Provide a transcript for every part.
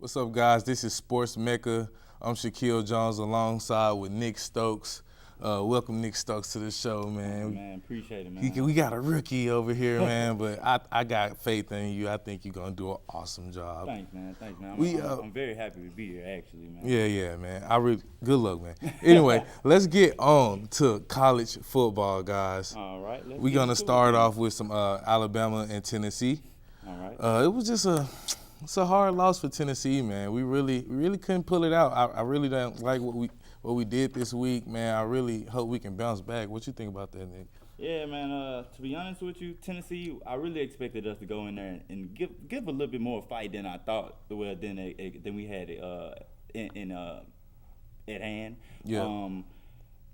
What's up, guys? This is Sports Mecca. I'm Shaquille Jones alongside with Nick Stokes. Welcome Nick Stokes to the show, man. Man, appreciate it, man. We got a rookie over here, man, but I got faith in you. I think you're going to do an awesome job. Thanks, man. I'm very happy to be here, actually, man. Yeah, man. Good luck, man. Anyway, let's get on to college football, guys. All right. We're going to start off with some Alabama and Tennessee. All right. It was just it's a hard loss for Tennessee, man. We really couldn't pull it out. I really don't like what we did this week, man. I really hope we can bounce back. What you think about that, Nick? Yeah, man. To be honest with you, Tennessee, I really expected us to go in there and give a little bit more fight than I thought. Well, than we had at hand. Yeah.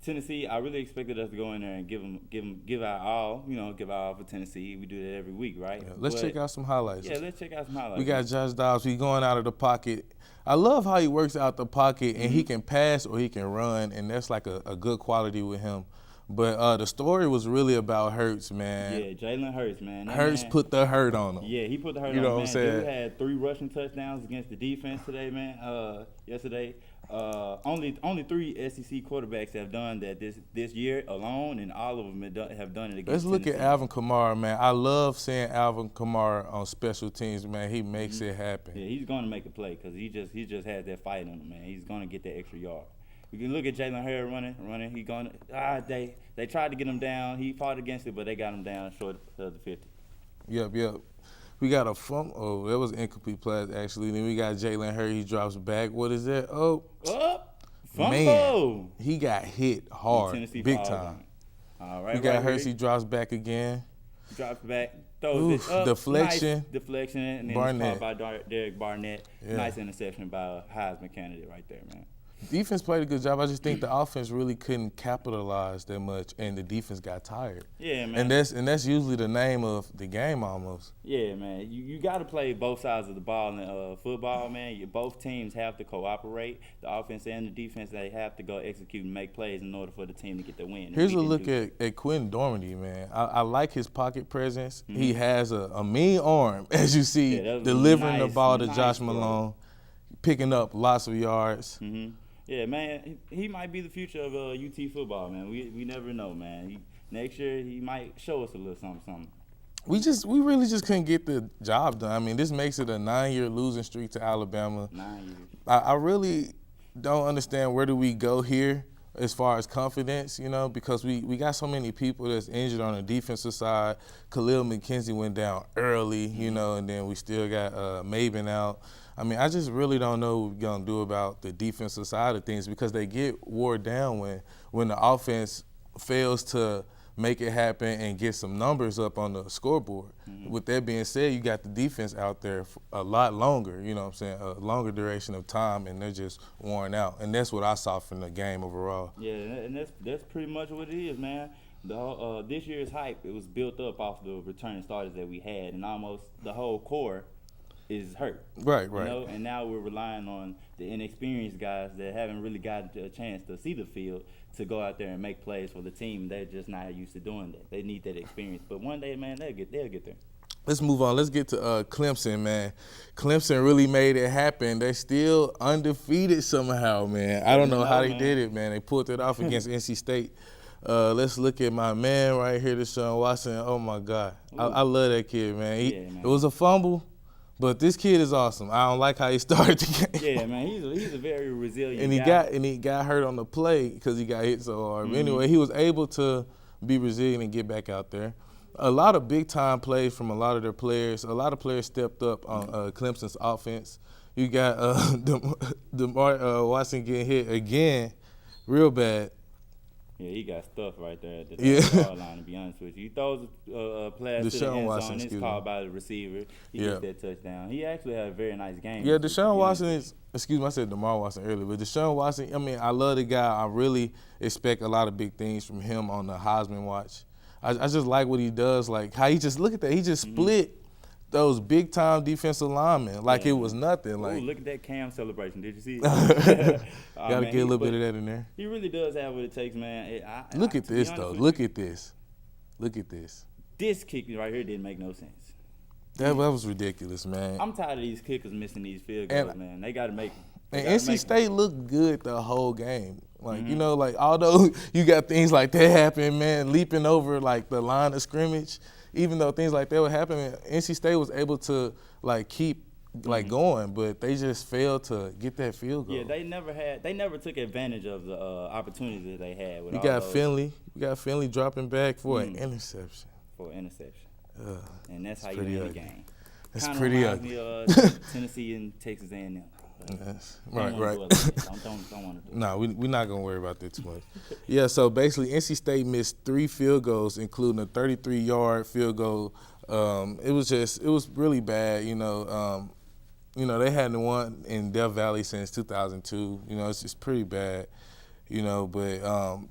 Tennessee, I really expected us to go in there and give our all. Give our all for Tennessee. We do that every week, right? Yeah, let's check out some highlights. Yeah, let's check out some highlights. We got Josh Dobbs. He's going out of the pocket. I love how he works out the pocket, and he can pass or he can run, and that's like a good quality with him. But the story was really about Hurts, man. Yeah, Jalen Hurts, man. Hurts put the hurt on him. Yeah, he put the hurt on him. You know what I'm Man, saying? Dude had 3 rushing touchdowns against the defense today, man. Yesterday. Only 3 SEC quarterbacks have done that this year alone, and all of them have done it against Let's look Tennessee. at Alvin Kamara, man. I love seeing Alvin Kamara on special teams, man. He makes it happen. Yeah, he's going to make a play because he just has that fight in him, man. He's going to get that extra yard. You can look at Jalen Hurts running. He going they tried to get him down. He fought against it, but they got him down short of the 50. Yep. We got a fumble. Oh, that was an incomplete pass, actually. Then we got Jalen Hurts. He drops back. What is that? Oh, fumble. Man, he got hit hard, Tennessee big ball time. All right. We got Hurts. He drops back again. Drops back, throws it up. Deflection. Nice deflection, and then Barnett. it's caught by Derek Barnett. Yeah. Nice interception by a Heisman candidate right there, man. Defense played a good job. I just think the offense really couldn't capitalize that much, and the defense got tired. Yeah, man. And that's usually the name of the game almost. Yeah, man. You got to play both sides of the ball in football, man. Both teams have to cooperate. The offense and the defense, they have to go execute and make plays in order for the team to get the win. Here's a look at Quentin Dormady, man. I like his pocket presence. Mm-hmm. He has a mean arm, as you see, delivering the ball to Josh Malone, picking up lots of yards. Mm-hmm. Yeah, man, he might be the future of UT football, man. We never know, man. Next year he might show us a little something. We really just couldn't get the job done. I mean, this makes it a 9-year losing streak to Alabama. 9 years. I really don't understand where do we go here as far as confidence, because we got so many people that's injured on the defensive side. Khalil McKenzie went down early, and then we still got Maven out. I mean, I just really don't know what we're going to do about the defensive side of things because they get wore down when the offense fails to make it happen and get some numbers up on the scoreboard. Mm-hmm. With that being said, you got the defense out there for a lot longer, a longer duration of time, and they're just worn out. And that's what I saw from the game overall. Yeah, and that's pretty much what it is, man. This year's hype, it was built up off the returning starters that we had, and almost the whole core is hurt. Right. And now we're relying on the inexperienced guys that haven't really gotten a chance to see the field to go out there and make plays for the team. They're just not used to doing that. They need that experience. But one day, man, they'll get there. Let's move on. Let's get to Clemson, man. Clemson really made it happen. They're still undefeated somehow, man. I don't know how they did it, man. They pulled it off against NC State. Let's look at my man right here, Deshaun Watson. Oh, my God. I love that kid, man. It was a fumble. But this kid is awesome. I don't like how he started the game. Yeah, man, he's a very resilient guy. He got hurt on the play because he got hit so hard. But anyway, he was able to be resilient and get back out there. A lot of big-time plays from a lot of their players. A lot of players stepped up on Clemson's offense. You got DeMar Watson getting hit again real bad. Yeah, he got stuffed right there at the goal line, to be honest with you. He throws a pass to the end zone. It's called by the receiver. He gets that touchdown. He actually had a very nice game. Yeah, Deshaun Watson is – excuse me, I said DeMar Watson earlier. But Deshaun Watson, I mean, I love the guy. I really expect a lot of big things from him on the Heisman watch. I just like what he does, like how he just – look at that. He just split those big-time defensive linemen like it was nothing. Like, look at that Cam celebration. Did you see it? Got to get a little bit of that in there. He really does have what it takes, man. Look at this, though. Look at this. Look at this. This kick right here didn't make no sense. That was ridiculous, man. I'm tired of these kickers missing these field goals, man. They got to make. And NC State looked good the whole game. Like, you know, like, although you got things like that happen, man, leaping over, like, the line of scrimmage, even though things like that were happening, NC State was able to, like, keep, like, going, but they just failed to get that field goal. Yeah, they never took advantage of the opportunities that they had. With We got Finley dropping back for an interception. And that's how you win the game. That's Kinda pretty reminds ugly. me of Tennessee and Texas A&M. Yes. Right. Don't want to do it. No, we're not going to worry about that too much. Yeah, so basically NC State missed 3 field goals, including a 33-yard field goal. It was really bad, you know. They hadn't won in Death Valley since 2002. You know, it's just pretty bad, you know. But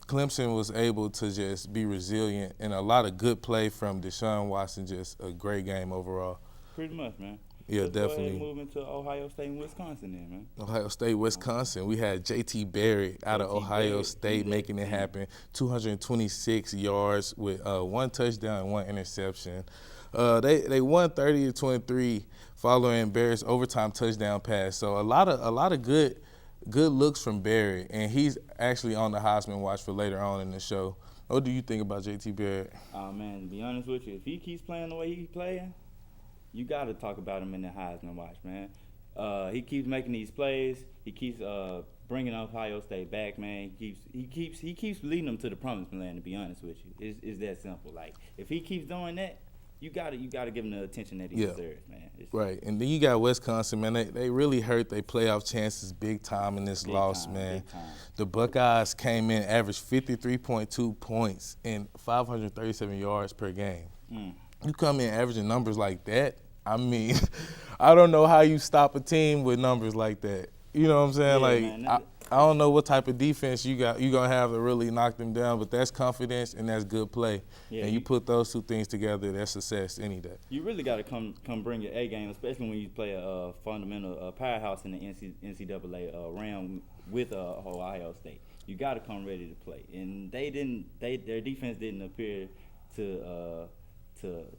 Clemson was able to just be resilient, and a lot of good play from Deshaun Watson, just a great game overall. Pretty much, man. Yeah, Let's definitely. Go ahead and move into Ohio State and Wisconsin then, man. Ohio State, Wisconsin. We had J.T. Barrett out of Ohio State making it happen. 226 yards with 1 touchdown and 1 interception. They won 30-23 following Barrett's overtime touchdown pass. So a lot of good looks from Barrett, and he's actually on the Heisman watch for later on in the show. What do you think about J.T. Barrett? Man, to be honest with you, if he keeps playing the way he's playing, you got to talk about him in the Heisman watch, man. He keeps making these plays. He keeps bringing Ohio State back, man. He keeps leading them to the promised land. To be honest with you, it's that simple. Like, if he keeps doing that, you gotta give him the attention that he deserves, man. Right, and then you got Wisconsin, man. They really hurt their playoff chances big time in this loss, man. Big time. The Buckeyes came in, averaged 53.2 points and 537 yards per game. You come in averaging numbers like that, I mean, I don't know how you stop a team with numbers like that. You know what I'm saying? Yeah, like, man, I don't know what type of defense you're going to have to really knock them down, but that's confidence and that's good play. Yeah, and you put those two things together, that's success any day. You really got to come bring your A game, especially when you play a fundamental powerhouse in the NCAA realm with Ohio State. You got to come ready to play, and their defense didn't appear to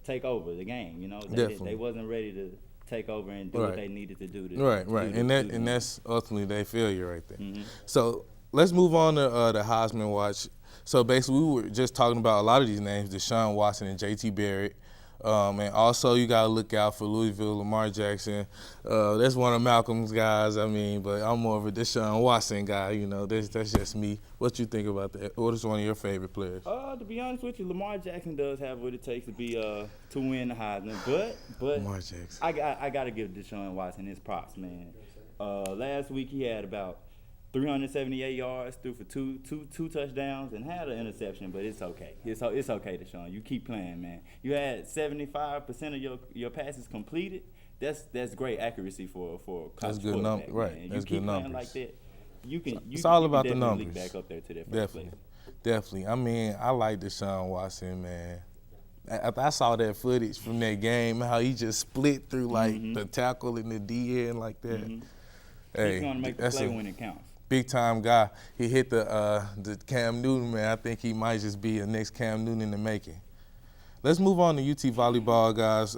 take over the game. You know, they wasn't ready to take over and do what they needed to do. And that's ultimately their failure right there. So let's move on to the Heisman watch. So basically, we were just talking about a lot of these names: Deshaun Watson and J.T. Barrett. And also, you got to look out for Louisville, Lamar Jackson. That's one of Malcolm's guys, but I'm more of a Deshaun Watson guy, you know. That's just me. What you think about that? What is one of your favorite players? To be honest with you, Lamar Jackson does have what it takes to win the Heisman. But Lamar Jackson. I got to give Deshaun Watson his props, man. Last week he had about 378 yards, threw for two touchdowns, and had an interception, but it's okay. It's okay, Deshaun. You keep playing, man. You had 75% of your passes completed. That's great accuracy for a college quarterback, right? Man. That's you keep good playing numbers. like that. It's all about the numbers. Back up there to that first place. Definitely. I mean, I like Deshaun Watson, man. I saw that footage from that game, how he just split through the tackle and the D end like that. Hey, he's gonna make the play when it counts. Big time guy. He hit the Cam Newton, man. I think he might just be the next Cam Newton in the making. Let's move on to UT volleyball, guys.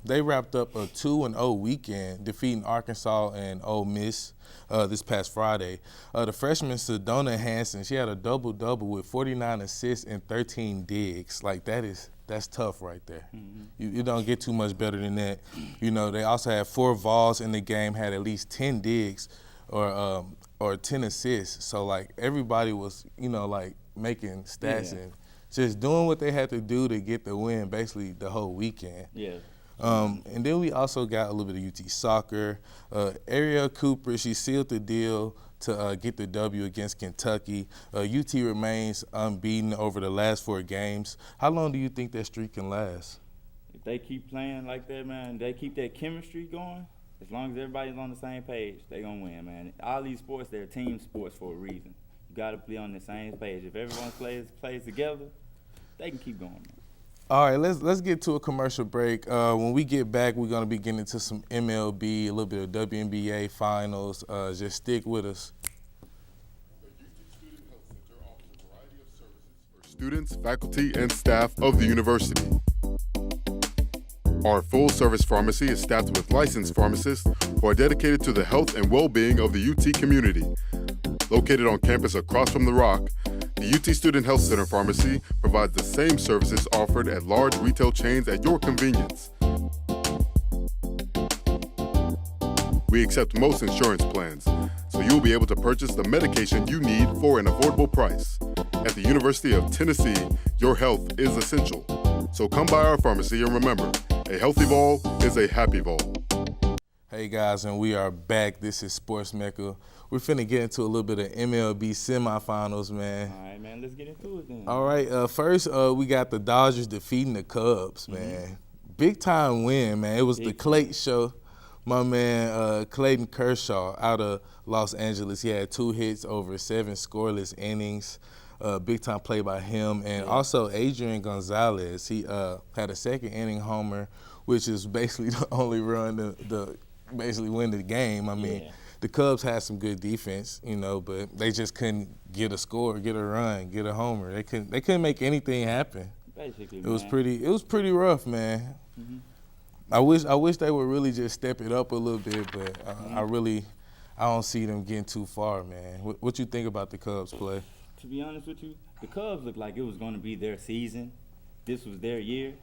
They wrapped up a 2-0 weekend, defeating Arkansas and Ole Miss this past Friday. The freshman Sedona Hansen, she had a double-double with 49 assists and 13 digs. Like, that's tough right there. You don't get too much better than that. You know, they also had 4 Vols in the game, had at least 10 digs or 10 assists. So, like, everybody was, you know, like, making stats and just doing what they had to do to get the win basically the whole weekend. Yeah. And then we also got a little bit of UT soccer. Ariel Cooper, she sealed the deal to get the W against Kentucky. UT remains unbeaten over the last 4 games. How long do you think that streak can last? If they keep playing like that, man, they keep that chemistry going, as long as everybody's on the same page, they're going to win, man. All these sports, they're team sports for a reason. You got to be on the same page. If everyone plays together, they can keep going, man. All right, let's get to a commercial break. When we get back, we're going to be getting into some MLB, a little bit of WNBA Finals. Just stick with us. The Houston Student Health Center offers a variety of services for students, faculty, and staff of the university. Our full-service pharmacy is staffed with licensed pharmacists who are dedicated to the health and well-being of the UT community. Located on campus across from the Rock, the UT Student Health Center Pharmacy provides the same services offered at large retail chains at your convenience. We accept most insurance plans, so you'll be able to purchase the medication you need for an affordable price. At the University of Tennessee, your health is essential. So come by our pharmacy and remember, a healthy ball is a happy ball. Hey guys, and we are back. This is Sports Mecca. We're finna get into a little bit of MLB semifinals, man. All right, man, let's get into it then. All right, first we got the Dodgers defeating the Cubs, man. Big time win, man. It was the Clayton show. My man Clayton Kershaw out of Los Angeles. He had 2 hits over 7 scoreless innings. Big time play by him. And also Adrian Gonzalez. He had a second inning homer, which is basically the only run to basically win the game. I mean, the Cubs had some good defense, you know, but they just couldn't get a score, get a run, get a homer. They couldn't make anything happen. Basically, it was pretty rough, man. I wish they would really just step it up a little bit, but I don't see them getting too far, man. What you think about the Cubs play? To be honest with you, the Cubs looked like it was going to be their season. This was their year.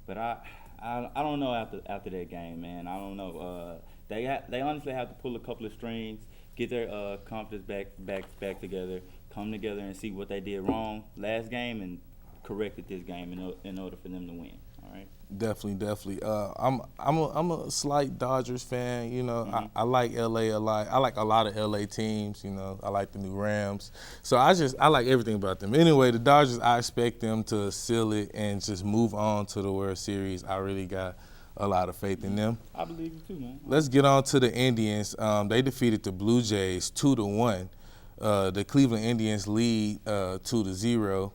But I don't know after that game, man. I don't know. They honestly have to pull a couple of strings, get their confidence back together, come together and see what they did wrong last game and correct it this game in order for them to win. All right. Definitely. I'm a slight Dodgers fan. You know, I like LA a lot. I like a lot of LA teams. You know, I like the new Rams. So I like everything about them. Anyway, the Dodgers, I expect them to seal it and just move on to the World Series. I really got a lot of faith in them. I believe you too, man. Let's get on to the Indians. They defeated the Blue Jays 2-1. The Cleveland Indians lead 2-0.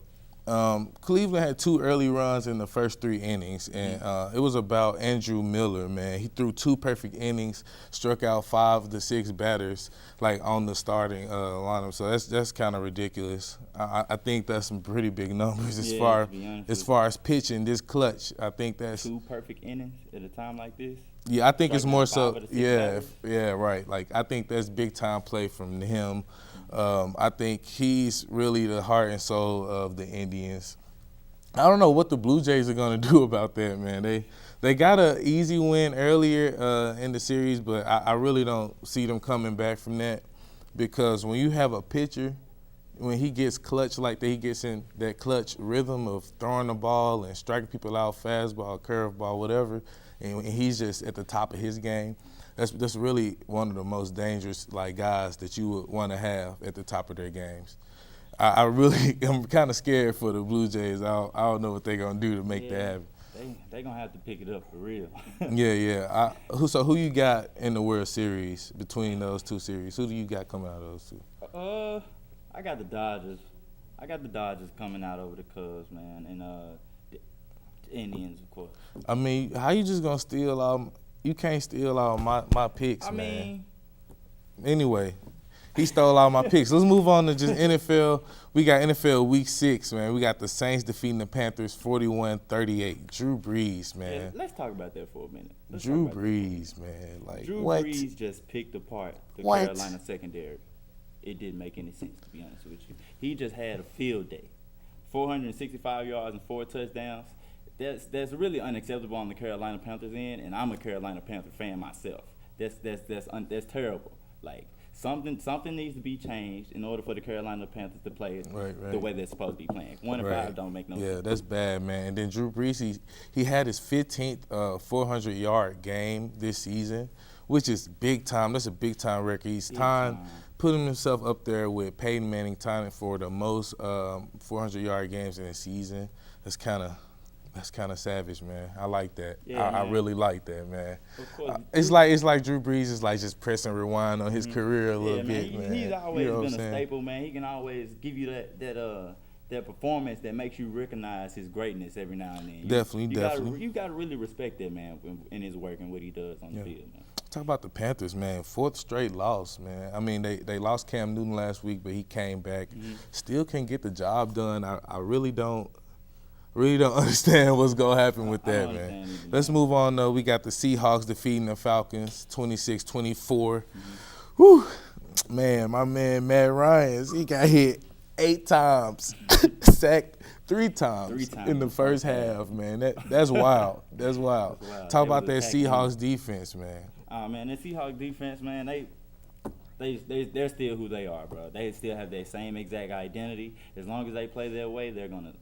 Cleveland had 2 early runs in the first 3 innings, and it was about Andrew Miller, man. He threw 2 perfect innings, struck out 5 of the 6 batters, like on the starting lineup. So that's kind of ridiculous. I think that's some pretty big numbers as far as pitching this clutch. I think that's 2 perfect innings at a time like this. Yeah, I think it's more so. Batters. Right. Like I think that's big time play from him. I think he's really the heart and soul of the Indians. I don't know what the Blue Jays are going to do about that, man. They got an easy win earlier in the series, but I really don't see them coming back from that because when you have a pitcher, when he gets clutch like that, he gets in that clutch rhythm of throwing the ball and striking people out, fastball, curveball, whatever, and he's just at the top of his game. That's really one of the most dangerous guys that you would want to have at the top of their games. I'm kind of scared for the Blue Jays. I don't know what they're gonna do to make that happen. They gonna have to pick it up for real. So who you got in the World Series between those 2 series? Who do you got coming out of those 2? I got the Dodgers. I got the Dodgers coming out over the Cubs, man, and the Indians, of course. I mean, how you just gonna steal all? You can't steal all my picks, man. Anyway, he stole all my picks. Let's move on to just NFL. We got NFL Week 6, man. We got the Saints defeating the Panthers 41-38. Drew Brees, man. Yeah, let's talk about that for a minute. Drew Brees, man. Drew Brees just picked apart the Carolina secondary. It didn't make any sense, to be honest with you. He just had a field day. 465 yards and 4 touchdowns. That's really unacceptable on the Carolina Panthers end, and I'm a Carolina Panther fan myself. That's terrible. Like something needs to be changed in order for the Carolina Panthers to play the way they're supposed to be playing. 1-5 don't make no sense. Yeah, that's bad, man. And then Drew Brees, he had his 15th 400-yard game this season, which is big time. That's a big time record. He's putting himself up there with Peyton Manning, tying for the most 400-yard games in a season. That's kind of savage, man. I like that. Yeah, I really like that, man. Of course. It's like Drew Brees is just pressing rewind on his career a little bit, man. He's always been a staple, man. He can always give you that performance that makes you recognize his greatness every now and then. Definitely. You got to really respect that, man, in his work and what he does on the field, man. Talk about the Panthers, man. 4th straight loss, man. I mean, they lost Cam Newton last week, but he came back. Still can't get the job done. I really don't Really don't understand what's going to happen with I that, don't man. understand either, Let's man. move on, though. We got the Seahawks defeating the Falcons 26-24. Whew. Man, my man Matt Ryan, he got hit 8 times, sacked 3 times in the first half, man. That's wild. That's wild. That's wild. Talk They about was that attacking Seahawks defense, man. Oh man, the Seahawks defense, man, they're still who they are, bro. They still have their same exact identity. As long as they play their way, they're gonna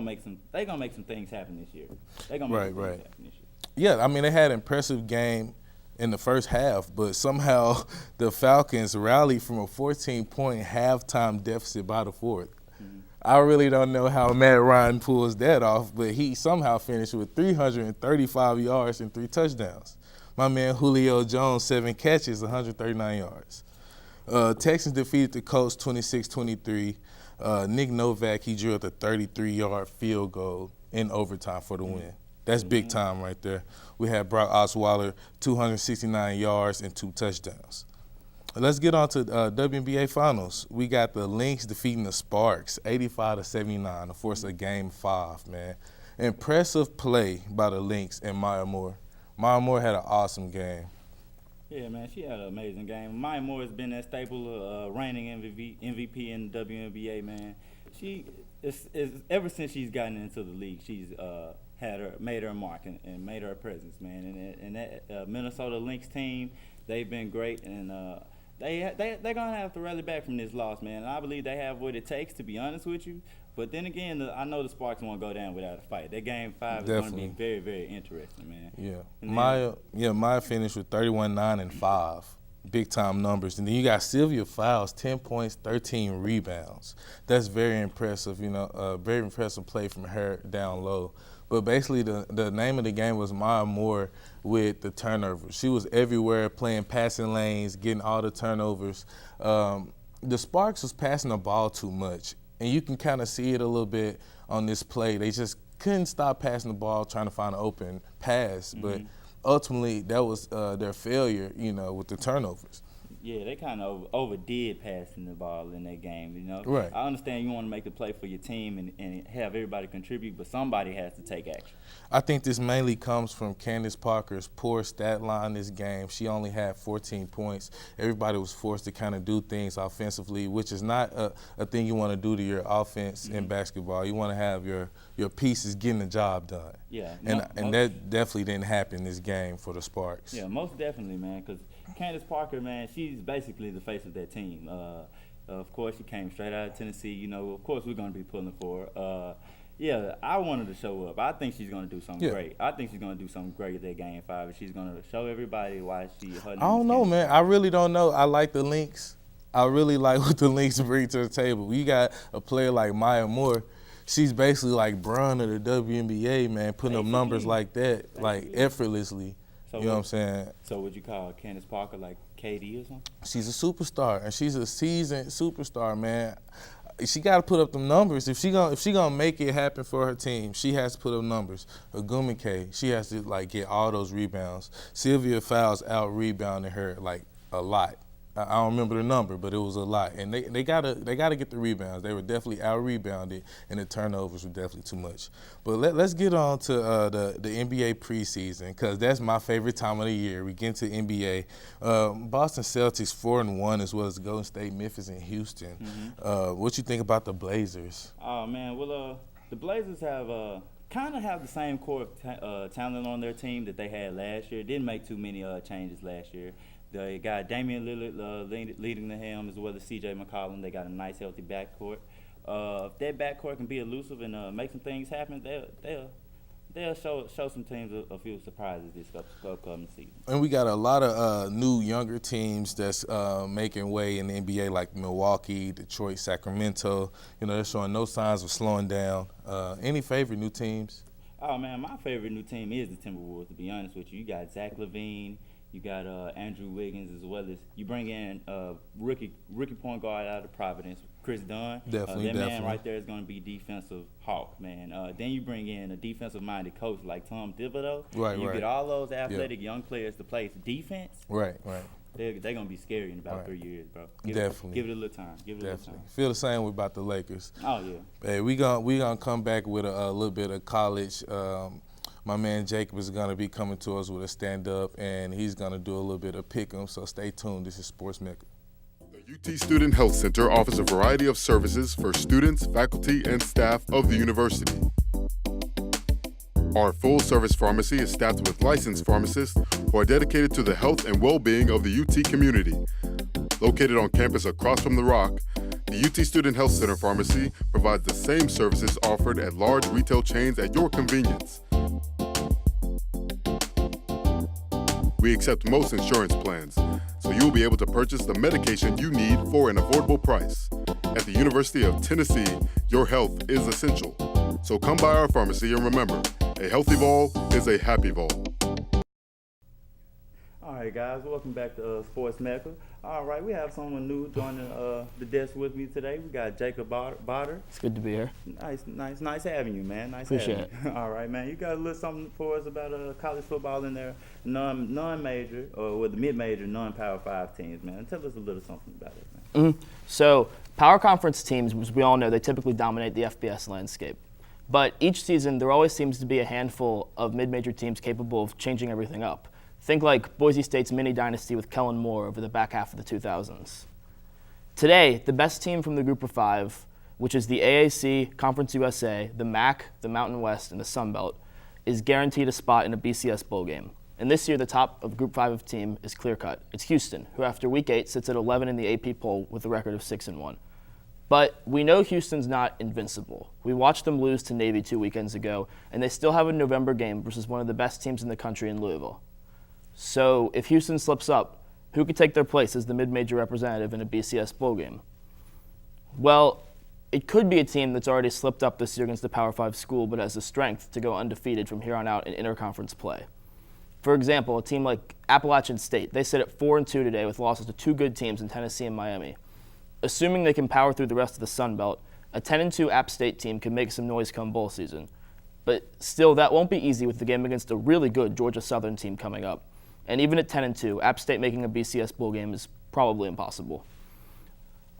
make some things happen this year. They're gonna make some things happen this year. Yeah, I mean they had an impressive game in the first half, but somehow the Falcons rallied from a 14-point halftime deficit by the fourth. I really don't know how Matt Ryan pulls that off, but he somehow finished with 335 yards and 3 touchdowns. My man Julio Jones, 7 catches, 139 yards. Texans defeated the Colts 26-23. Nick Novak, he drilled a 33-yard field goal in overtime for the win. That's big time right there. We had Brock Osweiler, 269 yards and 2 touchdowns. Let's get on to WNBA Finals. We got the Lynx defeating the Sparks, 85-79, to force a Game 5, man. Impressive play by the Lynx and Maya Moore. Maya Moore had an awesome game. Yeah, man, she had an amazing game. Maya Moore has been that staple reigning MVP in the WNBA, man. She is ever since she's gotten into the league, she's made her mark and made her presence, man. And that Minnesota Lynx team, they've been great, and they're gonna have to rally back from this loss, man. And I believe they have what it takes, to be honest with you. But then again, I know the Sparks won't go down without a fight. That Game 5 is going to be very, very interesting, man. Yeah. Maya finished with 31-9 and 5. Big time numbers. And then you got Sylvia Fowles, 10 points, 13 rebounds. That's very impressive, very impressive play from her down low. But basically the name of the game was Maya Moore with the turnovers. She was everywhere playing passing lanes, getting all the turnovers. The Sparks was passing the ball too much. And you can kind of see it a little bit on this play. They just couldn't stop passing the ball, trying to find an open pass. But ultimately, that was their failure, with the turnovers. Yeah, they kind of overdid passing the ball in that game, Right. I understand you want to make the play for your team and have everybody contribute, but somebody has to take action. I think this mainly comes from Candace Parker's poor stat line this game. She only had 14 points. Everybody was forced to kind of do things offensively, which is not a thing you want to do to your offense in basketball. You want to have your pieces getting the job done. Yeah. And that definitely didn't happen this game for the Sparks. Yeah, most definitely, man, because Candace Parker, man, she's basically the face of that team. Of course, she came straight out of Tennessee. Of course, we're going to be pulling for her. Yeah, I wanted to show up. I think she's going to do something great. I think she's going to do something great at that Game 5. She's going to show everybody why her name I don't know, man. I really don't know. I like the Lynx. I really like what the Lynx bring to the table. You got a player like Maya Moore. She's basically like Bron of the WNBA, man, putting up numbers like that, like effortlessly. So you know what I'm saying? So would you call Candace Parker like KD or something? She's a superstar, and she's a seasoned superstar, man. She got to put up the numbers. If she gonna make it happen for her team, she has to put up numbers. Agumike, she has to get all those rebounds. Sylvia Fowles out rebounding her a lot. I don't remember the number, but it was a lot. And they gotta get the rebounds. They were definitely out rebounded, and the turnovers were definitely too much. But let's get on to the NBA preseason, because that's my favorite time of the year. We get into NBA. Boston Celtics 4-1 as well as Golden State, Memphis, and Houston. What you think about the Blazers? Oh man, well the Blazers have kind of have the same core of talent on their team that they had last year. Didn't make too many changes last year. They got Damian Lillard leading the helm, as well as C.J. McCollum. They got a nice, healthy backcourt. If that backcourt can be elusive and make some things happen, they'll show some teams a few surprises this upcoming season. And we got a lot of new, younger teams that's making way in the NBA, like Milwaukee, Detroit, Sacramento. They're showing no signs of slowing down. Any favorite new teams? Oh, man, my favorite new team is the Timberwolves, to be honest with you. You got Zach LaVine. You got Andrew Wiggins, as well as you bring in rookie point guard out of Providence, Chris Dunn. Definitely. Man right there is going to be defensive hawk, man. Then you bring in a defensive-minded coach like Tom Thibodeau. Right, and you right. get all those athletic young players to play defense. Right. They're going to be scary in about 3 years, bro. Definitely. Give it a little time. Give it a little time. Feel the same way about the Lakers. Oh, yeah. Hey, we gonna come back with a little bit of college. My man Jacob is gonna be coming to us with a stand-up, and he's gonna do a little bit of pick'em. So stay tuned. This is Sports Mecca. The UT Student Health Center offers a variety of services for students, faculty, and staff of the university. Our full-service pharmacy is staffed with licensed pharmacists who are dedicated to the health and well-being of the UT community. Located on campus across from the Rock, the UT Student Health Center Pharmacy provides the same services offered at large retail chains at your convenience. We accept most insurance plans, so you will be able to purchase the medication you need for an affordable price. At the University of Tennessee, your health is essential. So come by our pharmacy and remember, a healthy vol is a happy vol. All right, guys, welcome back to Sports Mecca. All right, we have someone new joining the desk with me today. We got Jacob Botter. It's good to be here. Nice having you, man. Appreciate it. All right, man. You got a little something for us about college football in their non-major or with the mid-major non-Power 5 teams, man. Tell us a little something about it, man. So, Power Conference teams, as we all know, they typically dominate the FBS landscape. But each season, there always seems to be a handful of mid-major teams capable of changing everything up. Think like Boise State's mini dynasty with Kellen Moore over the back half of the 2000s. Today, the best team from the Group of Five, which is the AAC, Conference USA, the MAC, the Mountain West, and the Sun Belt, is guaranteed a spot in a BCS bowl game. And this year, the top of Group 5 team is clear-cut. It's Houston, who after Week 8 sits at 11 in the AP poll with a record of 6-1. But we know Houston's not invincible. We watched them lose to Navy 2 weekends ago, and they still have a November game versus one of the best teams in the country in Louisville. So if Houston slips up, who could take their place as the mid-major representative in a BCS bowl game? Well, it could be a team that's already slipped up this year against a Power 5 school but has the strength to go undefeated from here on out in interconference play. For example, a team like Appalachian State, they sit at 4-2 today with losses to two good teams in Tennessee and Miami. Assuming they can power through the rest of the Sun Belt, a 10-2 App State team can make some noise come bowl season. But still, that won't be easy with the game against a really good Georgia Southern team coming up. And even at 10-2, App State making a BCS bowl game is probably impossible.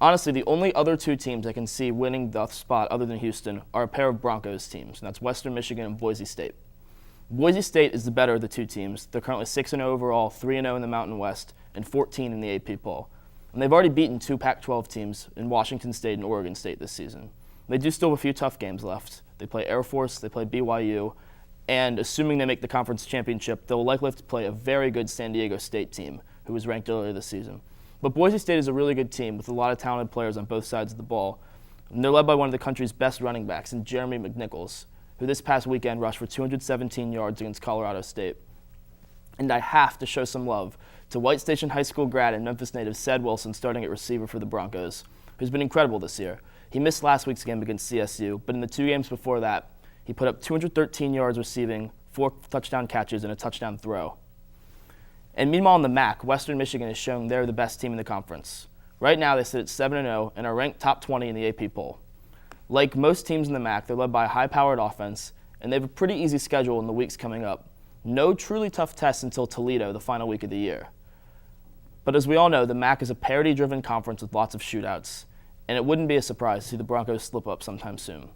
Honestly, the only other two teams I can see winning the spot other than Houston are a pair of Broncos teams, and that's Western Michigan and Boise State. Boise State is the better of the two teams. They're currently 6-0 overall, 3-0 in the Mountain West, and 14 in the AP poll. And they've already beaten two Pac-12 teams in Washington State and Oregon State this season. They do still have a few tough games left. They play Air Force, they play BYU, and assuming they make the conference championship, they'll likely have to play a very good San Diego State team, who was ranked earlier this season. But Boise State is a really good team with a lot of talented players on both sides of the ball. And they're led by one of the country's best running backs in Jeremy McNichols, who this past weekend rushed for 217 yards against Colorado State. And I have to show some love to White Station High School grad and Memphis native Ced Wilson starting at receiver for the Broncos, who's been incredible this year. He missed last week's game against CSU, but in the two games before that, he put up 213 yards receiving, 4 touchdown catches, and a touchdown throw. And meanwhile in the MAC, Western Michigan is showing they're the best team in the conference. Right now they sit at 7-0 and are ranked top 20 in the AP poll. Like most teams in the MAC, they're led by a high-powered offense, and they have a pretty easy schedule in the weeks coming up. No truly tough tests until Toledo, the final week of the year. But as we all know, the MAC is a parity-driven conference with lots of shootouts, and it wouldn't be a surprise to see the Broncos slip up sometime soon.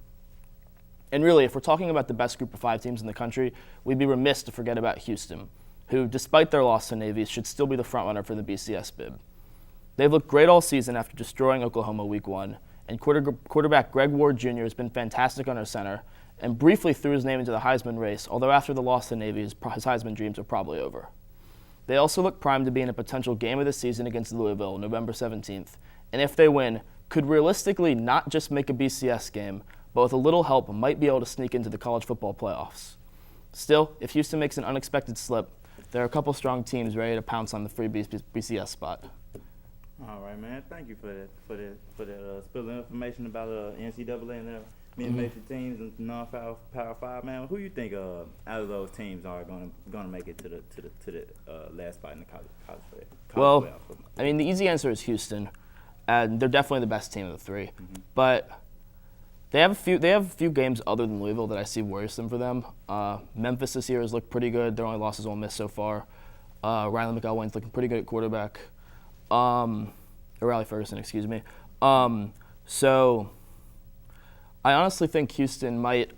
And really, if we're talking about the best Group of 5 teams in the country, we'd be remiss to forget about Houston, who, despite their loss to Navy, should still be the frontrunner for the BCS bid. They've looked great all season after destroying Oklahoma Week 1, and quarterback Greg Ward Jr. has been fantastic on their center, and briefly threw his name into the Heisman race, although after the loss to Navy, his Heisman dreams are probably over. They also look primed to be in a potential game of the season against Louisville, November 17th, and if they win, could realistically not just make a BCS game, but with a little help might be able to sneak into the college football playoffs. Still, if Houston makes an unexpected slip, there are a couple strong teams ready to pounce on the free BCS spot. All right, man. Thank you for that spill of information about NCAA and mid-major teams and non-Power 5, man. Who you think out of those teams are gonna make it to the last spot in the college Well, playoffs? I mean, the easy answer is Houston, and they're definitely the best team of the three. But they have a few games other than Louisville that I see worrisome for them. Memphis this year has looked pretty good. Their only loss is Ole Miss so far. Riley McElwain's looking pretty good at quarterback. Or Riley Ferguson, excuse me. So I honestly think Houston might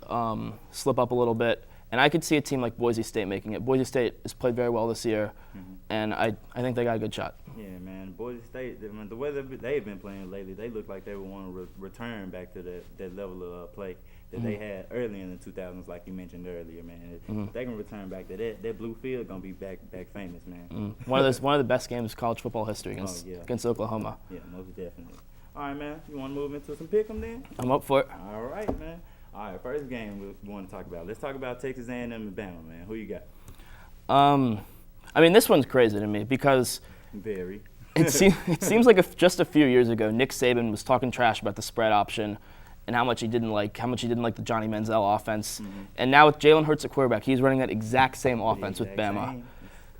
slip up a little bit, and I could see a team like Boise State making it. Boise State has played very well this year, and I think they got a good shot. Yeah, man. Boise State, the way they've been playing lately, they look like they would want to return back to that level of play that they had early in the 2000s, like you mentioned earlier, man. If they can return back to that blue field, gonna be back famous, man. One of the best games in college football history against Oklahoma. Yeah, most definitely. All right, man. You want to move into some pick'em then? I'm up for it. All right, man. All right, first game we want to talk about. Let's talk about Texas A&M and Bama, man. Who you got? I mean, this one's crazy to me because Very. it seems like just a few years ago, Nick Saban was talking trash about the spread option and how much he didn't like the Johnny Manziel offense. And now with Jalen Hurts at quarterback, he's running that exact same offense with Bama.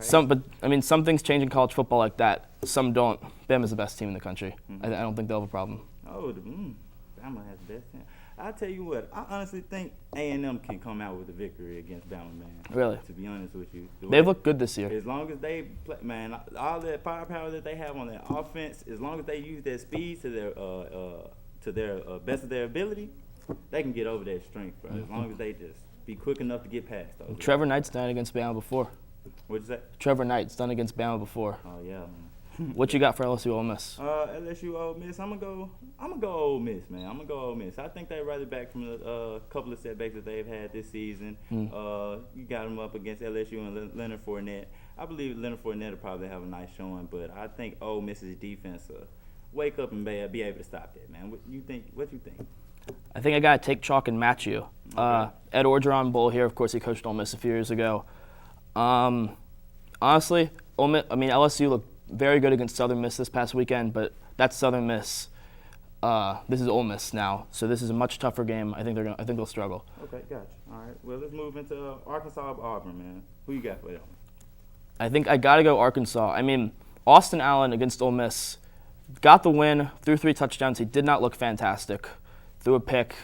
Some things change in college football like that. Some don't. Bama's the best team in the country. I don't think they'll have a problem. Oh, Bama has the best team. I'll tell you what, I honestly think A&M can come out with a victory against Bama, man. Really? To be honest with you. They've looked good this year. As long as they play, man, all that firepower that they have on their offense, as long as they use their speed to their best of their ability, they can get over that strength, bro. As long as they just be quick enough to get past those. Trevor Knight's done it against Bama before. What'd you say? Trevor Knight's done against Bama before. Oh yeah, man. What you got for LSU Ole Miss? LSU Ole Miss. I'm gonna go Ole Miss, man. I'm gonna go Ole Miss. I think they're rather back from the couple of setbacks that they've had this season. You got them up against LSU and Leonard Fournette. I believe Leonard Fournette will probably have a nice showing, but I think Ole Miss's defense will wake up and be able to stop that, man. What you think? I think I gotta take chalk and match you. Okay. Ed Orgeron Bull here, of course, he coached Ole Miss a few years ago. Honestly, LSU looked very good against Southern Miss this past weekend, but that's Southern Miss. This is Ole Miss now, so this is a much tougher game. I think they'll struggle. Okay, gotcha. All right. Well, let's move into Arkansas Auburn, man. Who you got for that one? I think I gotta go Arkansas. I mean, Austin Allen against Ole Miss got the win, threw 3 touchdowns. He did not look fantastic. Threw a pick,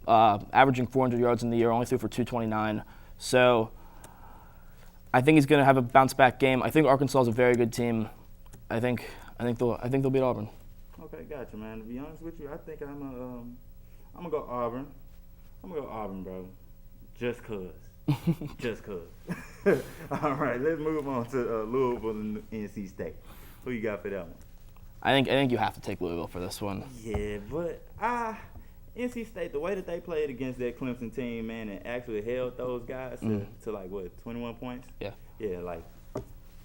averaging 400 yards in the year, only threw for 229. So I think he's going to have a bounce-back game. I think Arkansas is a very good team. I think they'll beat Auburn. Okay, gotcha, man. To be honest with you, I think I'm gonna go Auburn. I'm gonna go Auburn, bro. Just cause. Just cause. All right, let's move on to Louisville and NC State. Who you got for that one? I think you have to take Louisville for this one. Yeah, but NC State, the way that they played against that Clemson team, man, and actually held those guys to like what, 21 points? Yeah. Yeah, like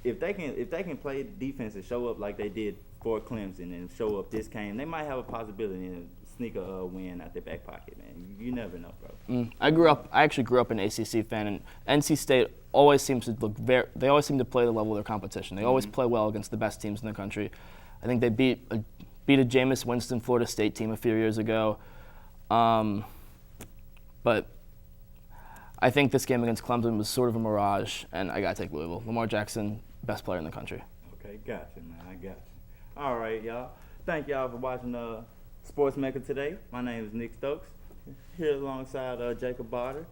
if they can play defense and show up like they did for Clemson and show up this game, they might have a possibility to sneak a win out their back pocket, man. You never know, bro. I actually grew up an ACC fan, and NC State always seems to they always seem to play the level of their competition. They always play well against the best teams in the country. I think they beat a Jameis Winston Florida State team a few years ago. But I think this game against Clemson was sort of a mirage, and I got to take Louisville. Lamar Jackson, best player in the country. Okay, gotcha, man. I got you. All right, y'all. Thank y'all for watching Sports Mecca today. My name is Nick Stokes, here alongside Jacob Barter.